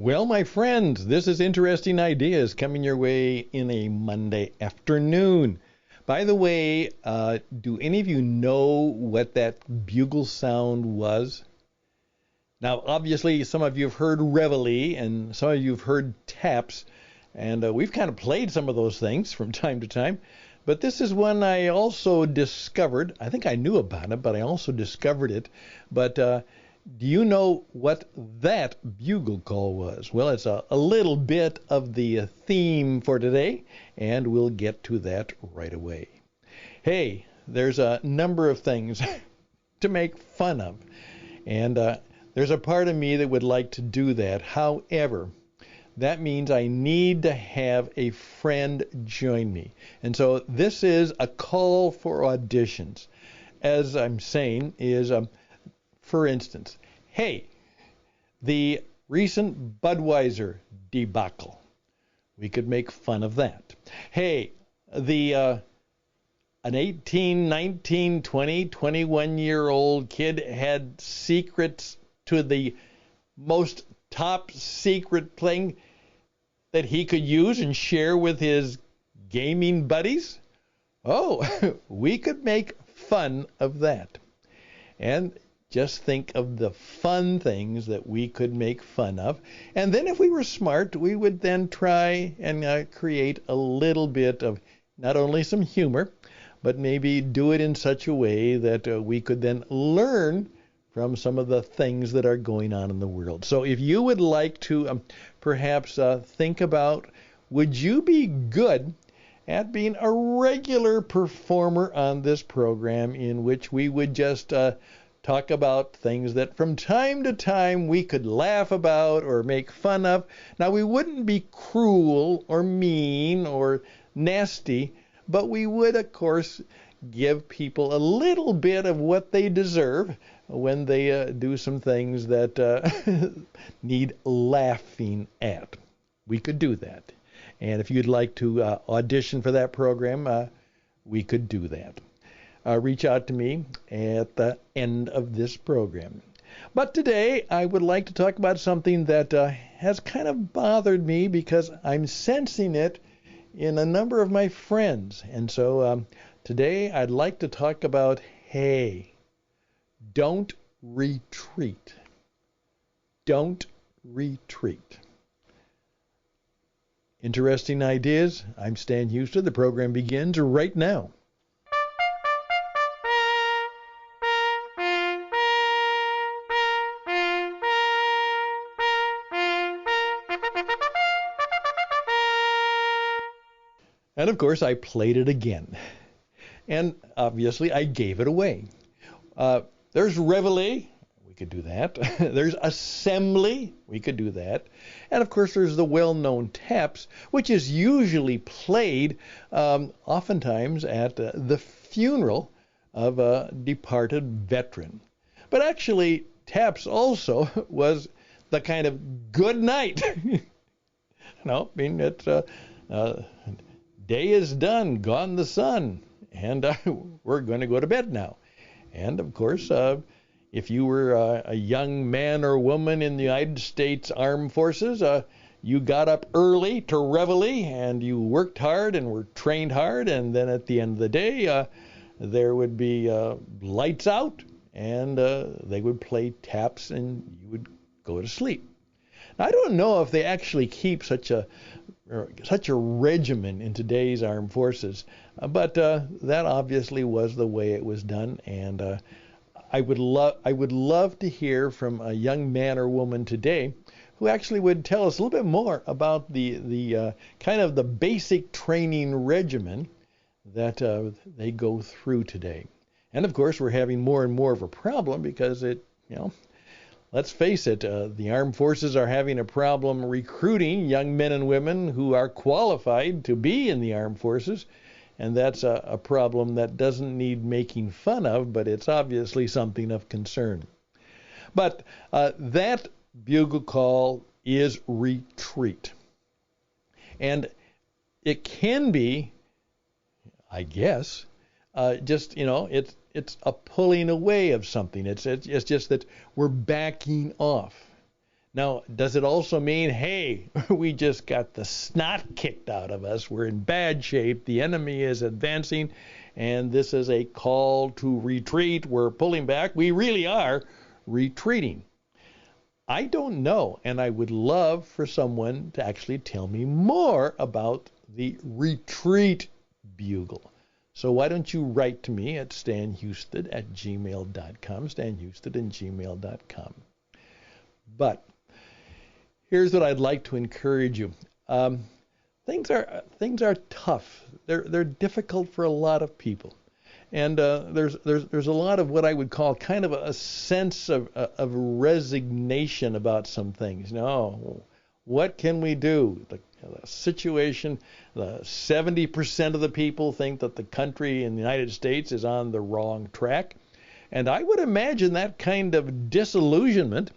Well, my friends, this is Interesting Ideas coming your way in a Monday afternoon. By the way, do any of you know what that bugle sound was? Now, obviously, some of you have heard reveille and some of you have heard taps, and we've kind of played some of those things from time to time. But this is one I also discovered. I think I knew about it, but I also discovered it. But do you know what that bugle call was? Well, it's a little bit of the theme for today, and we'll get to that right away. Hey, there's a number of things to make fun of, and there's a part of me that would like to do that. However, that means I need to have a friend join me. And so this is a call for auditions. As I'm saying is, for instance, hey, the recent Budweiser debacle. We could make fun of that. Hey, an 18, 19, 20, 21-year-old kid had secrets to the most top secret thing that he could use and share with his gaming buddies. Oh, we could make fun of that. And just think of the fun things that we could make fun of. And then if we were smart, we would then try and create a little bit of not only some humor, but maybe do it in such a way that we could then learn from some of the things that are going on in the world. So if you would like to perhaps think about, would you be good at being a regular performer on this program in which we would just talk about things that from time to time we could laugh about or make fun of. Now, we wouldn't be cruel or mean or nasty, but we would, of course, give people a little bit of what they deserve when they do some things that need laughing at. We could do that. And if you'd like to audition for that program, we could do that. Reach out to me at the end of this program. But today, I would like to talk about something that has kind of bothered me because I'm sensing it in a number of my friends. And so today, I'd like to talk about, hey, don't retreat. Don't retreat. Interesting Ideas. I'm Stan Houston. The program begins right now. And of course, I played it again. And obviously, I gave it away. There's reveille. We could do that. There's assembly. We could do that. And of course, there's the well-known taps, which is usually played oftentimes at the funeral of a departed veteran. But actually, taps also was the kind of good night. No, I mean, it's day is done, gone the sun, and we're going to go to bed now. And of course, if you were a young man or woman in the United States Armed Forces, you got up early to reveille, and you worked hard and were trained hard, and then at the end of the day, there would be lights out, and they would play taps, and you would go to sleep. Now, I don't know if they actually keep such a regimen in today's armed forces, but that obviously was the way it was done, and I would love to hear from a young man or woman today who actually would tell us a little bit more about the kind of the basic training regimen that they go through today. And of course, we're having more and more of a problem because let's face it, the armed forces are having a problem recruiting young men and women who are qualified to be in the armed forces. And that's a problem that doesn't need making fun of, but it's obviously something of concern. But that bugle call is retreat. And it can be, I guess, it's a pulling away of something. It's just that we're backing off. Now, does it also mean, hey, we just got the snot kicked out of us, we're in bad shape, the enemy is advancing, and this is a call to retreat, we're pulling back, we really are retreating? I don't know, and I would love for someone to actually tell me more about the retreat bugle. So why don't you write to me at stanhusted@gmail.com, stanhusted@gmail.com. But here's what I'd like to encourage you. Things are tough. They're difficult for a lot of people, and there's a lot of what I would call kind of a sense of resignation about some things. No, what can we do? The situation, 70% of the people think that the country in the United States is on the wrong track, and I would imagine that kind of disillusionment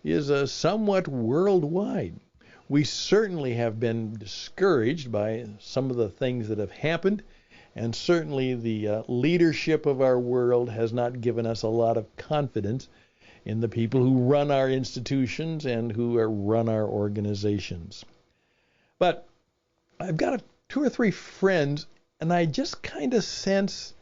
is somewhat worldwide. We certainly have been discouraged by some of the things that have happened, and certainly the leadership of our world has not given us a lot of confidence in the people who run our institutions and who run our organizations. But I've got 2 or 3 friends, and I just kind of sense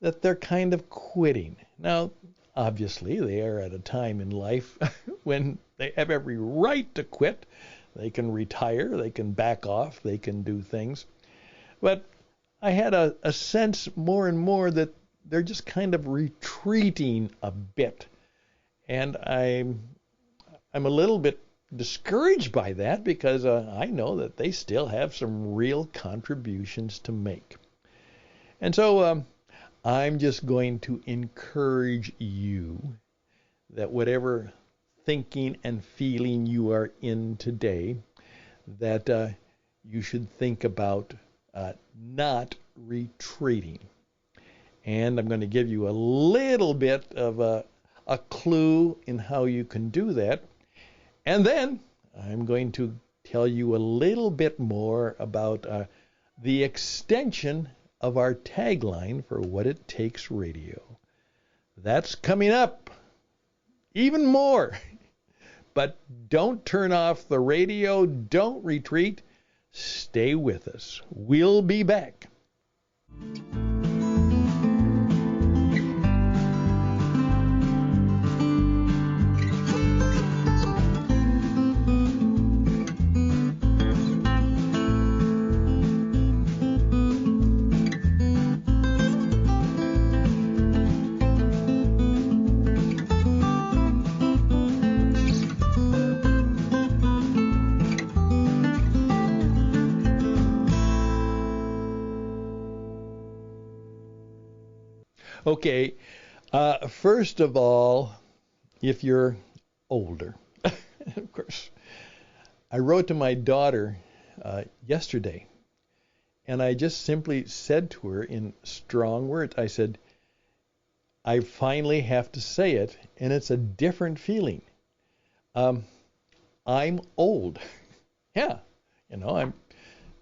that they're kind of quitting. Now, obviously, they are at a time in life when they have every right to quit. They can retire, they can back off, they can do things. But I had a sense more and more that they're just kind of retreating a bit. And I'm a little bit discouraged by that because I know that they still have some real contributions to make. And so I'm just going to encourage you that whatever thinking and feeling you are in today, that you should think about not retreating. And I'm going to give you a little bit of a clue in how you can do that. And then I'm going to tell you a little bit more about the extension of our tagline for What It Takes Radio. That's coming up. Even more. But don't turn off the radio. Don't retreat. Stay with us. We'll be back. Okay, first of all, if you're older, of course, I wrote to my daughter yesterday, and I just simply said to her in strong words, I said, I finally have to say it, and it's a different feeling. I'm old. Yeah, I'm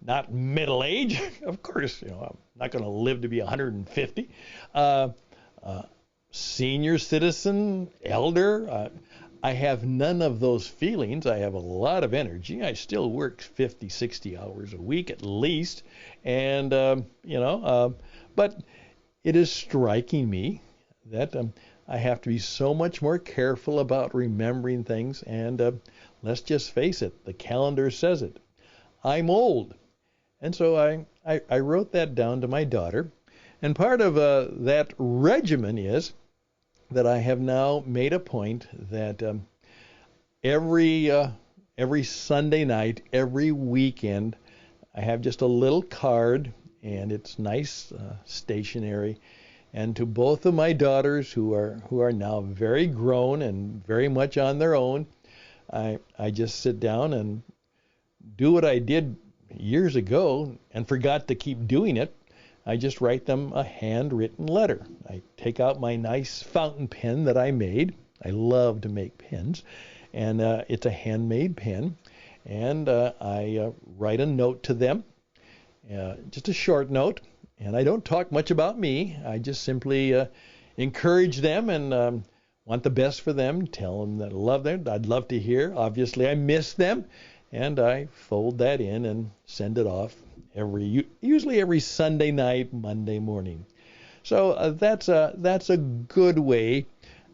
not middle age, of course. I'm not going to live to be 150. Senior citizen, elder. I have none of those feelings. I have a lot of energy. I still work 50, 60 hours a week at least. And, but it is striking me that I have to be so much more careful about remembering things. And let's just face it, the calendar says it. I'm old. And so I wrote that down to my daughter. And part of that regimen is that I have now made a point that every Sunday night, every weekend, I have just a little card, and it's nice, stationery. And to both of my daughters, who are now very grown and very much on their own, I just sit down and do what I did years ago and forgot to keep doing it. I just write them a handwritten letter. I take out my nice fountain pen that I made. I love to make pens. And it's a handmade pen. And I write a note to them, just a short note. And I don't talk much about me. I just simply encourage them and want the best for them, tell them that I love them. I'd love to hear. Obviously, I miss them, and I fold that in and send it off usually every Sunday night, Monday morning. So that's a good way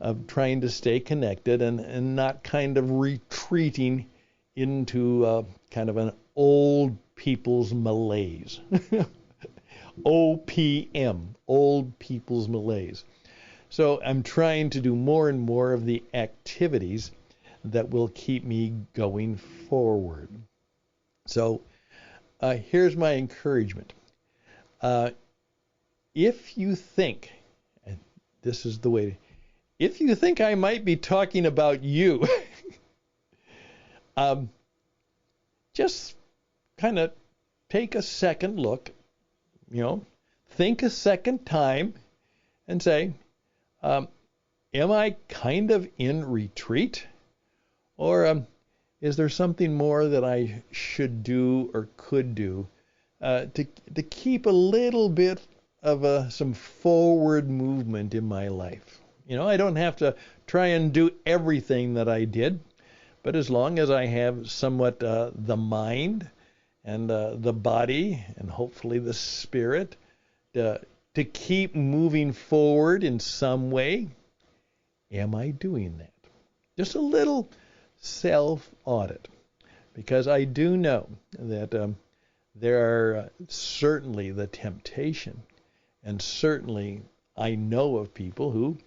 of trying to stay connected and not kind of retreating into kind of an old people's malaise. OPM, old people's malaise. So I'm trying to do more and more of the activities that will keep me going forward. So here's my encouragement. If you think, and this is the way, if you think I might be talking about you, just kind of take a second look, think a second time and say, am I kind of in retreat? Or is there something more that I should do or could do to keep a little bit of some forward movement in my life? I don't have to try and do everything that I did, but as long as I have somewhat the mind and the body and hopefully the spirit to keep moving forward in some way, am I doing that? Just a little self-audit, because I do know that there are certainly the temptation, and certainly I know of people who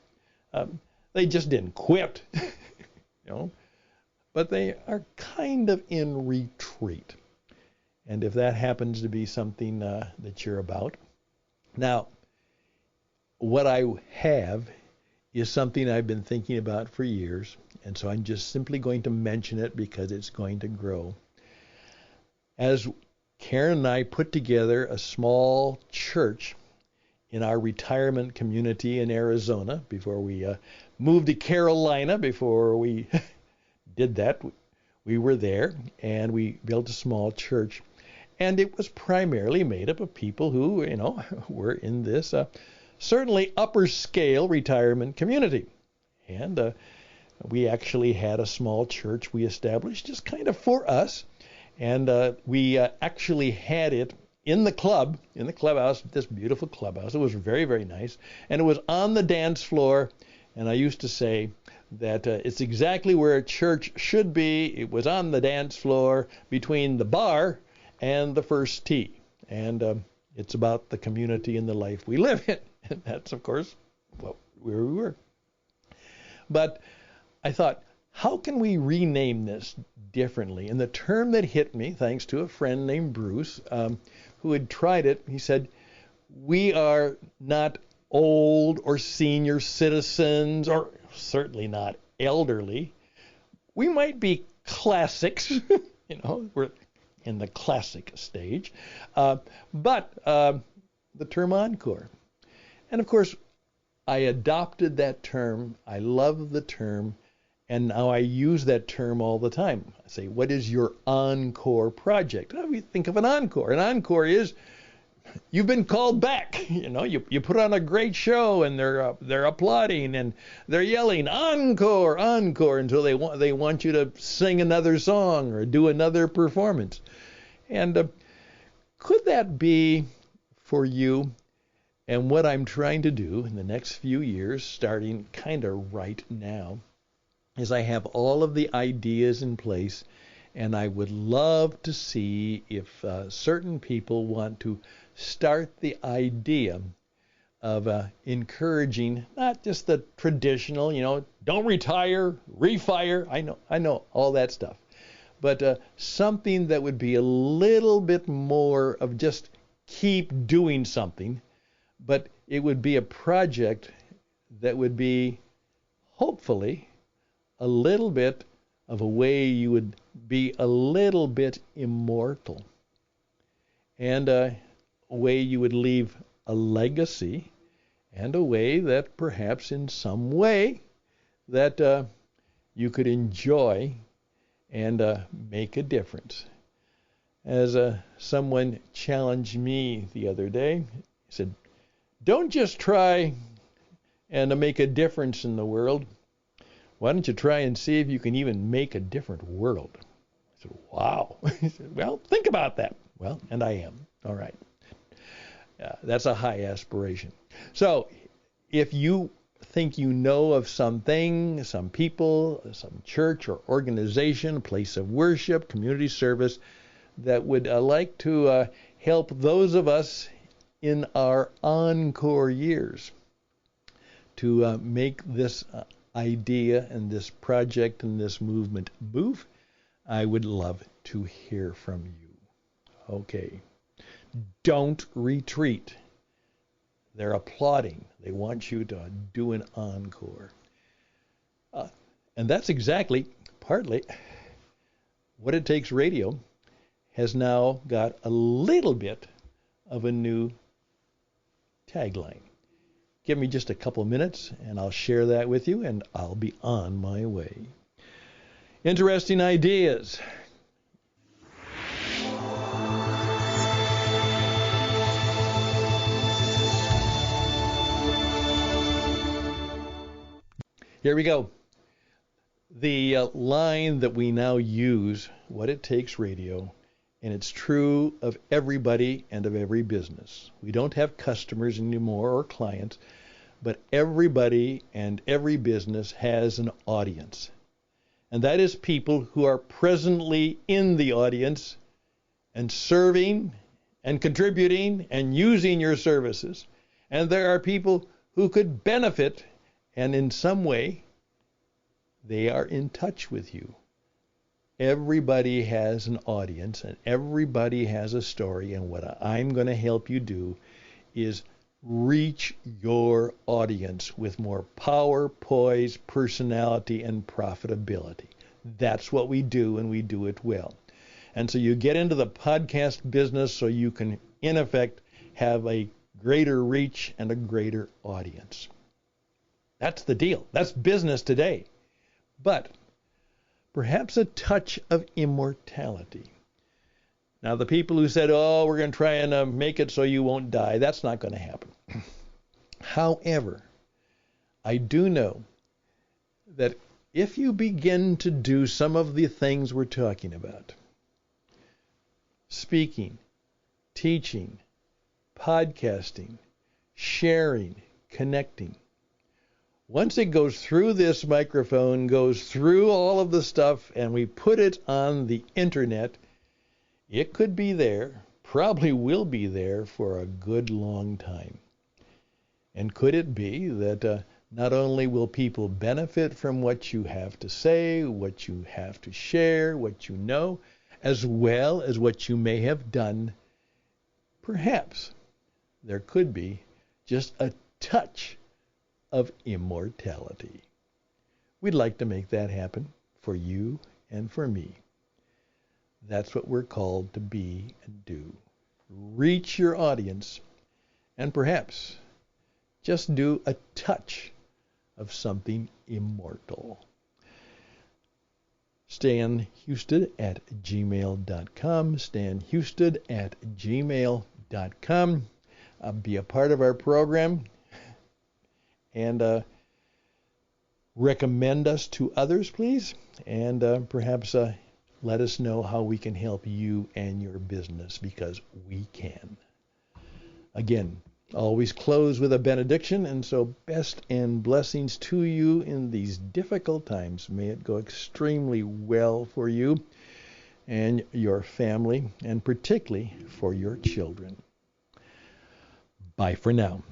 they just didn't quit, but they are kind of in retreat. And if that happens to be something that you're about, now, what I have is something I've been thinking about for years, and so I'm just simply going to mention it because it's going to grow. As Karen and I put together a small church in our retirement community in Arizona before we moved to Carolina, before we did that, we were there, and we built a small church. And it was primarily made up of people who, were in this certainly upper scale retirement community. And we actually had a small church we established just kind of for us. And we actually had it in the clubhouse, this beautiful clubhouse. It was very, very nice. And it was on the dance floor. And I used to say that it's exactly where a church should be. It was on the dance floor between the bar and the first tee. And it's about the community and the life we live in. And that's, of course, where we were. But I thought, how can we rename this differently? And the term that hit me, thanks to a friend named Bruce, who had tried it, he said, we are not old or senior citizens, or certainly not elderly. We might be classics, we're in the classic stage, but the term encore. And of course, I adopted that term. I love the term. And now I use that term all the time. I say, what is your encore project? We think of an encore. An encore is you've been called back. You put on a great show, and they're applauding and they're yelling encore, encore until they want you to sing another song or do another performance. And could that be for you? And what I'm trying to do in the next few years, starting kind of right now, is I have all of the ideas in place, and I would love to see if certain people want to start the idea of encouraging not just the traditional, don't retire, refire. I know all that stuff, but something that would be a little bit more of just keep doing something, but it would be a project that would be hopefully a little bit of a way you would be a little bit immortal, and a way you would leave a legacy, and a way that perhaps in some way that you could enjoy and make a difference. As someone challenged me the other day, he said, don't just try and make a difference in the world, Why don't you try and see if you can even make a different world? I said, wow. He said, well, think about that. Well, and I am. All right. That's a high aspiration. So if you think you know of something, some people, some church or organization, place of worship, community service that would like to help those of us in our encore years to make this idea and this project and this movement move, I would love to hear from you. Okay. Don't retreat. They're applauding. They want you to do an encore. And that's exactly, partly, what it takes radio has now got a little bit of a new tagline. Give me just a couple minutes and I'll share that with you and I'll be on my way. Interesting ideas. Here we go. The line that we now use, what it takes radio, and it's true of everybody and of every business. We don't have customers anymore or clients, but everybody and every business has an audience. And that is people who are presently in the audience and serving and contributing and using your services. And there are people who could benefit, and in some way, they are in touch with you. Everybody has an audience, and everybody has a story, and what I'm going to help you do is reach your audience with more power, poise, personality, and profitability. That's what we do, and we do it well. And so you get into the podcast business so you can, in effect, have a greater reach and a greater audience. That's the deal. That's business today. But perhaps a touch of immortality. Now, the people who said, oh, we're going to try and make it so you won't die, that's not going to happen. However, I do know that if you begin to do some of the things we're talking about, speaking, teaching, podcasting, sharing, connecting, once it goes through this microphone, goes through all of the stuff, and we put it on the internet, it could be there, probably will be there for a good long time. And could it be that not only will people benefit from what you have to say, what you have to share, what you know, as well as what you may have done, perhaps there could be just a touch of immortality. We'd like to make that happen for you and for me. That's what we're called to be and do. Reach your audience and perhaps just do a touch of something immortal. StanHusted@gmail.com. StanHusted@gmail.com. Be a part of our program and recommend us to others, please. And perhaps let us know how we can help you and your business, because we can. Again, always close with a benediction, and so best and blessings to you in these difficult times. May it go extremely well for you and your family, and particularly for your children. Bye for now.